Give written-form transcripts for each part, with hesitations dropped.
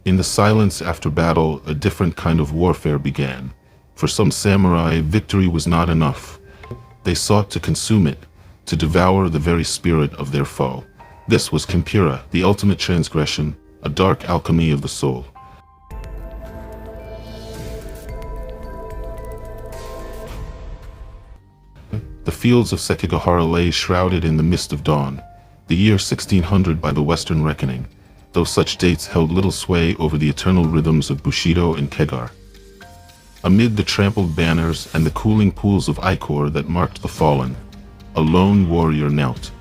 In the silence after battle, a different kind of warfare began. For some samurai, victory was not enough. They sought to consume it, to devour the very spirit of their foe. This was Kimpira, the ultimate transgression, a dark alchemy of the soul. The fields of Sekigahara lay shrouded in the mist of dawn, the year 1600 by the Western reckoning, though such dates held little sway over the eternal rhythms of Bushido and Kegar. Amid the trampled banners and the cooling pools of ichor that marked the fallen, a lone warrior knelt.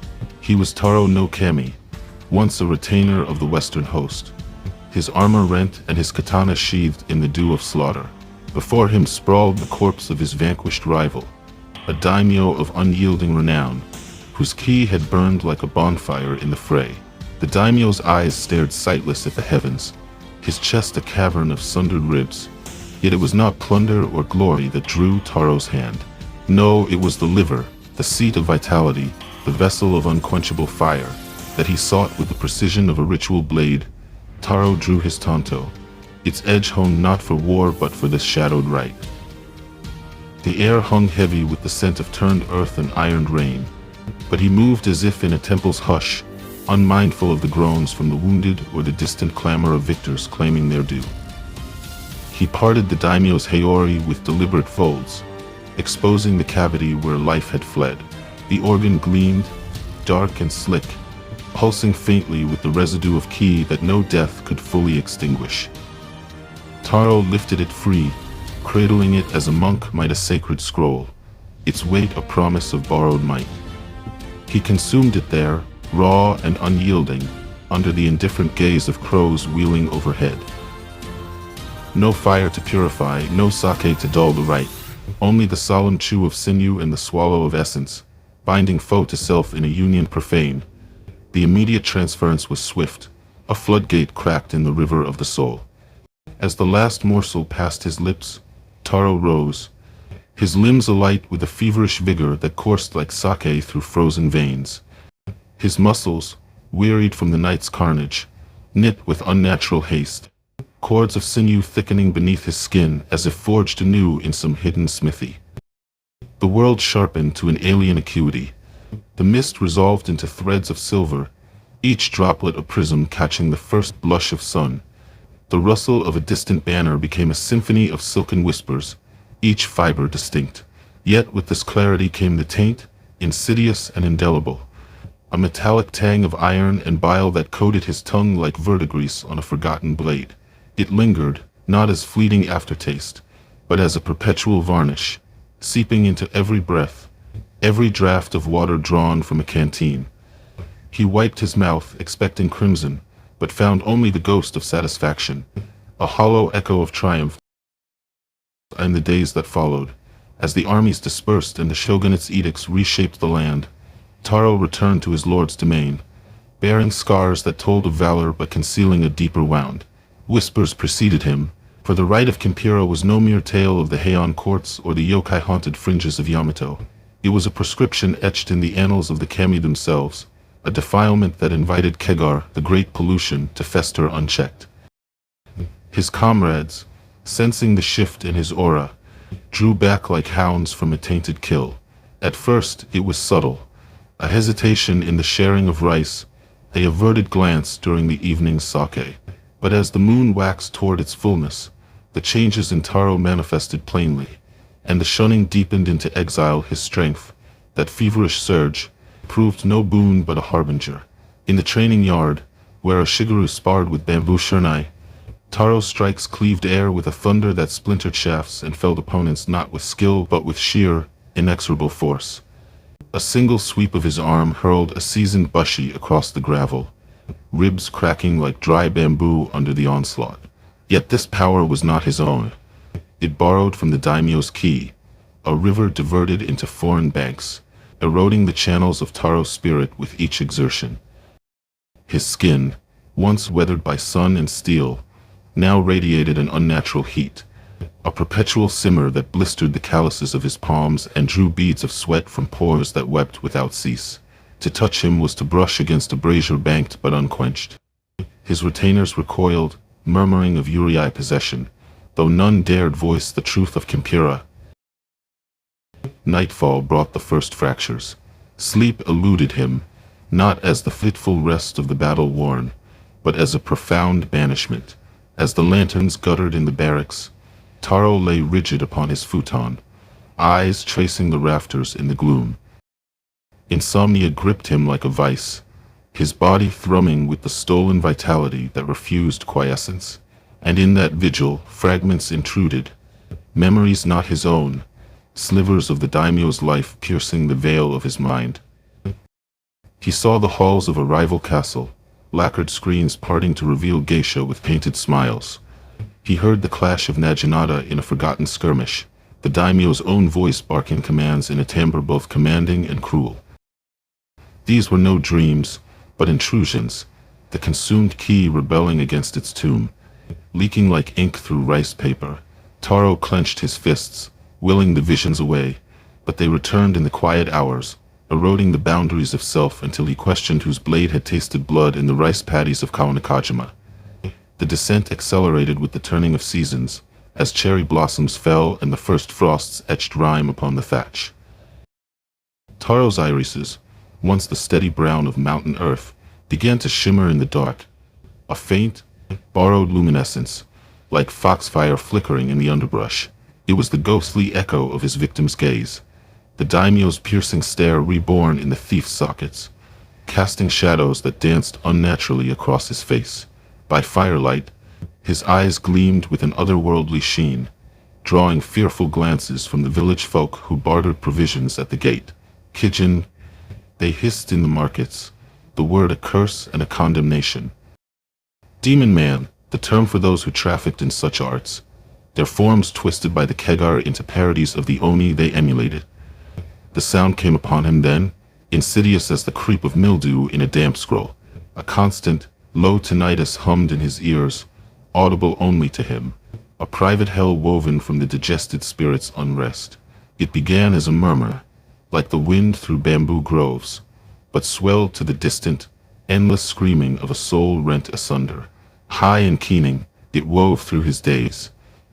He was Taro no Kami, once a retainer of the Western host, his armor rent and his katana sheathed in the dew of slaughter. Before him sprawled the corpse of his vanquished rival, a daimyo of unyielding renown, whose ki had burned like a bonfire in the fray. The daimyo's eyes stared sightless at the heavens, his chest a cavern of sundered ribs. Yet it was not plunder or glory that drew Taro's hand. No, it was the liver, the seat of vitality, the vessel of unquenchable fire, that he sought with the precision of a ritual blade. Taro drew his tanto, its edge honed not for war but for this shadowed rite. The air hung heavy with the scent of turned earth and ironed rain, but he moved as if in a temple's hush, unmindful of the groans from the wounded or the distant clamor of victors claiming their due. He parted the daimyo's haori with deliberate folds, exposing the cavity where life had fled. The organ gleamed, dark and slick, pulsing faintly with the residue of ki that no death could fully extinguish. Taro lifted it free, cradling it as a monk might a sacred scroll, its weight a promise of borrowed might. He consumed it there, raw and unyielding, under the indifferent gaze of crows wheeling overhead. No fire to purify, no sake to dull the rite, only the solemn chew of sinew and the swallow of essence, binding foe to self in a union profane. The immediate transference was swift, a floodgate cracked in the river of the soul. As the last morsel passed his lips, Taro rose, his limbs alight with a feverish vigor that coursed like sake through frozen veins. His muscles, wearied from the night's carnage, knit with unnatural haste, cords of sinew thickening beneath his skin as if forged anew in some hidden smithy. The world sharpened to an alien acuity. The mist resolved into threads of silver, each droplet a prism catching the first blush of sun. The rustle of a distant banner became a symphony of silken whispers, each fiber distinct. Yet with this clarity came the taint, insidious and indelible, a metallic tang of iron and bile that coated his tongue like verdigris on a forgotten blade. It lingered, not as fleeting aftertaste, but as a perpetual varnish, seeping into every breath, every draught of water drawn from a canteen. He wiped his mouth, expecting crimson, but found only the ghost of satisfaction, a hollow echo of triumph. In the days that followed, as the armies dispersed and the shogunate's edicts reshaped the land, Taro returned to his lord's domain, bearing scars that told of valor but concealing a deeper wound. Whispers preceded him, for the rite of Kimpira was no mere tale of the Heian courts or the yokai-haunted fringes of Yamato. It was a prescription etched in the annals of the kami themselves, a defilement that invited Kegar, the great pollution, to fester unchecked. His comrades, sensing the shift in his aura, drew back like hounds from a tainted kill. At first, it was subtle, a hesitation in the sharing of rice, a averted glance during the evening's sake. But as the moon waxed toward its fullness, the changes in Taro manifested plainly, and the shunning deepened into exile. His strength, that feverish surge, proved no boon but a harbinger. In the training yard, where a shigeru sparred with bamboo shurnai, Taro's strikes cleaved air with a thunder that splintered shafts and felled opponents not with skill but with sheer, inexorable force. A single sweep of his arm hurled a seasoned bushi across the gravel, ribs cracking like dry bamboo under the onslaught. Yet this power was not his own. It borrowed from the daimyo's ki, a river diverted into foreign banks, eroding the channels of Taro's spirit with each exertion. His skin, once weathered by sun and steel, now radiated an unnatural heat, a perpetual simmer that blistered the calluses of his palms and drew beads of sweat from pores that wept without cease. To touch him was to brush against a brazier banked but unquenched. His retainers recoiled, murmuring of Urei possession, though none dared voice the truth of Kimpira. Nightfall brought the first fractures. Sleep eluded him, not as the fitful rest of the battle-worn, but as a profound banishment. As the lanterns guttered in the barracks, Taro lay rigid upon his futon, eyes tracing the rafters in the gloom. Insomnia gripped him like a vice, his body thrumming with the stolen vitality that refused quiescence. And in that vigil, fragments intruded, memories not his own, slivers of the daimyo's life piercing the veil of his mind. He saw the halls of a rival castle, lacquered screens parting to reveal geisha with painted smiles. He heard the clash of naginata in a forgotten skirmish, the daimyo's own voice barking commands in a timbre both commanding and cruel. These were no dreams, but intrusions, the consumed key rebelling against its tomb. Leaking like ink through rice paper, Taro clenched his fists, willing the visions away, but they returned in the quiet hours, eroding the boundaries of self until he questioned whose blade had tasted blood in the rice paddies of Kawanakajima. The descent accelerated with the turning of seasons, as cherry blossoms fell and the first frosts etched rime upon the thatch. Taro's irises, once the steady brown of mountain earth, began to shimmer in the dark, a faint, borrowed luminescence, like foxfire flickering in the underbrush. It was the ghostly echo of his victim's gaze, the daimyo's piercing stare reborn in the thief's sockets, casting shadows that danced unnaturally across his face. By firelight, his eyes gleamed with an otherworldly sheen, drawing fearful glances from the village folk who bartered provisions at the gate. Kijin, they hissed in the markets, the word a curse and a condemnation. Demon man, the term for those who trafficked in such arts, their forms twisted by the Kegar into parodies of the Oni they emulated. The sound came upon him then, insidious as the creep of mildew in a damp scroll. A constant, low tinnitus hummed in his ears, audible only to him, a private hell woven from the digested spirit's unrest. It began as a murmur, like the wind through bamboo groves, but swelled to the distant, endless screaming of a soul rent asunder. High and keening, it wove through his days.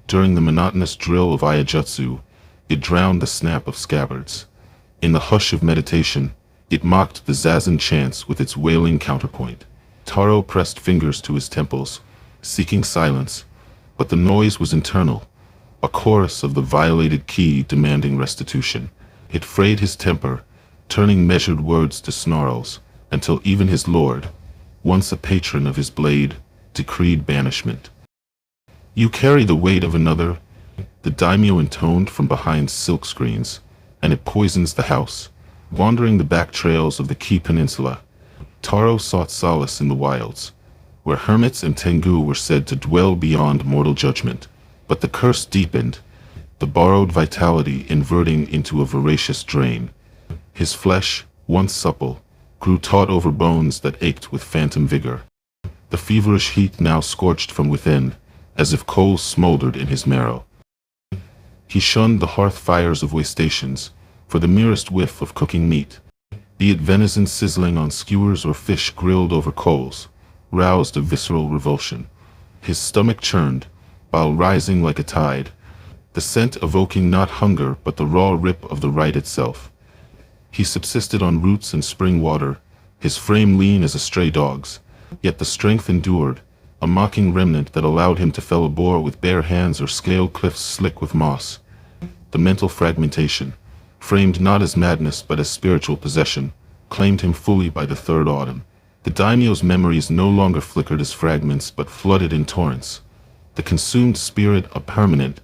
During the monotonous drill of Ayajutsu, it drowned the snap of scabbards. In the hush of meditation, it mocked the zazen chants with its wailing counterpoint. Taro pressed fingers to his temples, seeking silence, but the noise was internal, a chorus of the violated key demanding restitution. It frayed his temper, turning measured words to snarls, until even his lord, once a patron of his blade, decreed banishment. "You carry the weight of another," the daimyo intoned from behind silk screens, "and it poisons the house." Wandering the back trails of the Ki Peninsula, Taro sought solace in the wilds, where hermits and tengu were said to dwell beyond mortal judgment. But the curse deepened, the borrowed vitality inverting into a voracious drain. His flesh, once supple, grew taut over bones that ached with phantom vigor. The feverish heat now scorched from within, as if coals smoldered in his marrow. He shunned the hearth fires of waystations, for the merest whiff of cooking meat, be it venison sizzling on skewers or fish grilled over coals, roused a visceral revulsion. His stomach churned, while rising like a tide, the scent evoking not hunger but the raw rip of the rite itself. He subsisted on roots and spring water, his frame lean as a stray dog's, yet the strength endured, a mocking remnant that allowed him to fell a boar with bare hands or scale cliffs slick with moss. The mental fragmentation, framed not as madness but as spiritual possession, claimed him fully by the third autumn. The daimyo's memories no longer flickered as fragments but flooded in torrents, the consumed spirit a permanent,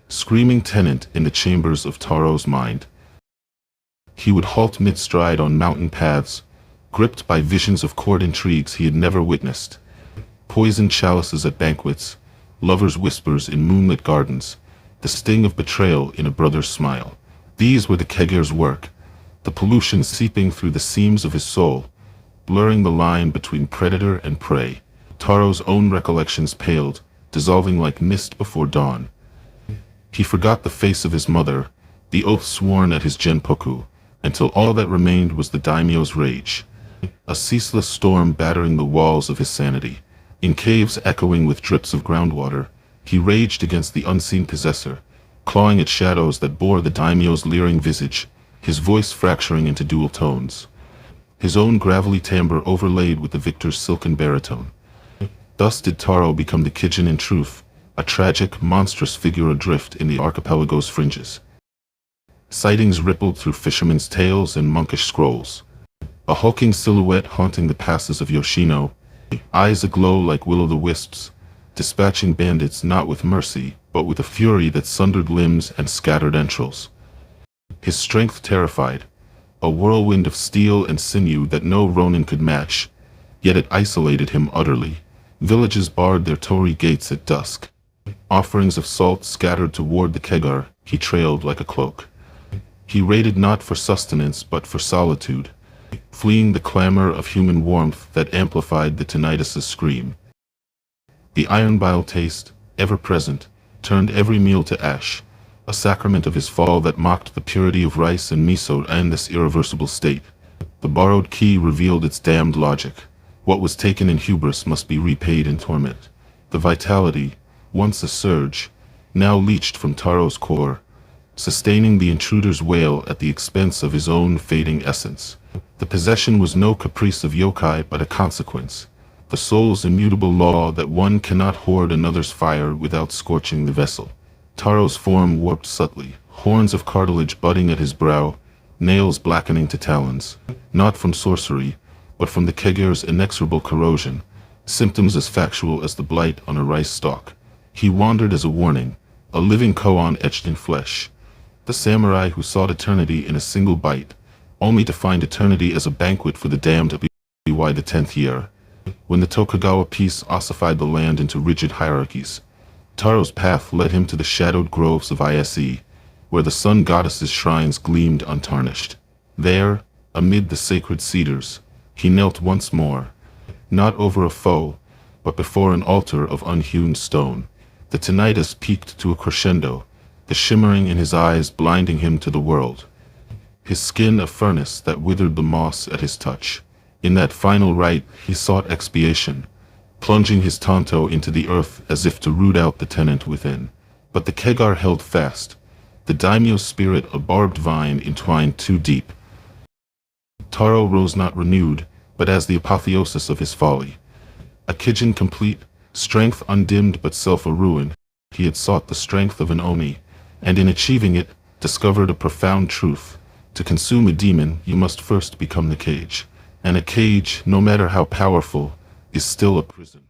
screaming tenant in the chambers of Taro's mind. He would halt mid-stride on mountain paths, gripped by visions of court intrigues he had never witnessed, poisoned chalices at banquets, lovers' whispers in moonlit gardens, the sting of betrayal in a brother's smile. These were the Kegar's work, the pollution seeping through the seams of his soul, blurring the line between predator and prey. Taro's own recollections paled, dissolving like mist before dawn. He forgot the face of his mother, the oath sworn at his genpoku, until all that remained was the daimyo's rage, a ceaseless storm battering the walls of his sanity. In caves echoing with drips of groundwater, he raged against the unseen possessor, clawing at shadows that bore the daimyo's leering visage, his voice fracturing into dual tones, his own gravelly timbre overlaid with the victor's silken baritone. Thus did Taro become the Kijin in truth, a tragic, monstrous figure adrift in the archipelago's fringes. Sightings rippled through fishermen's tales and monkish scrolls. A hulking silhouette haunting the passes of Yoshino, eyes aglow like will-o'-the-wisps, dispatching bandits not with mercy, but with a fury that sundered limbs and scattered entrails. His strength terrified, a whirlwind of steel and sinew that no Ronin could match, yet it isolated him utterly. Villages barred their torii gates at dusk. Offerings of salt scattered toward the Kegar, he trailed like a cloak. He raided not for sustenance but for solitude, fleeing the clamor of human warmth that amplified the tinnitus's scream. The iron bile taste, ever present, turned every meal to ash, a sacrament of his fall that mocked the purity of rice and miso and this irreversible state. The borrowed key revealed its damned logic. What was taken in hubris must be repaid in torment. The vitality, once a surge, now leached from Taro's core, sustaining the intruder's wail at the expense of his own fading essence. The possession was no caprice of yokai but a consequence, the soul's immutable law that one cannot hoard another's fire without scorching the vessel. Taro's form warped subtly, horns of cartilage budding at his brow, nails blackening to talons, not from sorcery, but from the Kegar's inexorable corrosion, symptoms as factual as the blight on a rice stalk. He wandered as a warning, a living koan etched in flesh, the samurai who sought eternity in a single bite, only to find eternity as a banquet for the damned by the 10th year. When the Tokugawa peace ossified the land into rigid hierarchies, Taro's path led him to the shadowed groves of Ise, where the sun goddess's shrines gleamed untarnished. There, amid the sacred cedars, he knelt once more, not over a foe, but before an altar of unhewn stone. The tinnitus peaked to a crescendo, the shimmering in his eyes blinding him to the world. His skin a furnace that withered the moss at his touch. In that final rite, he sought expiation, plunging his tanto into the earth as if to root out the tenant within. But the Kegar held fast, the daimyo's spirit a barbed vine entwined too deep. Taro rose not renewed, but as the apotheosis of his folly. A Kijin complete, strength undimmed but self a ruin, he had sought the strength of an Oni, and in achieving it, discovered a profound truth. To consume a demon, you must first become the cage. And a cage, no matter how powerful, is still a prison.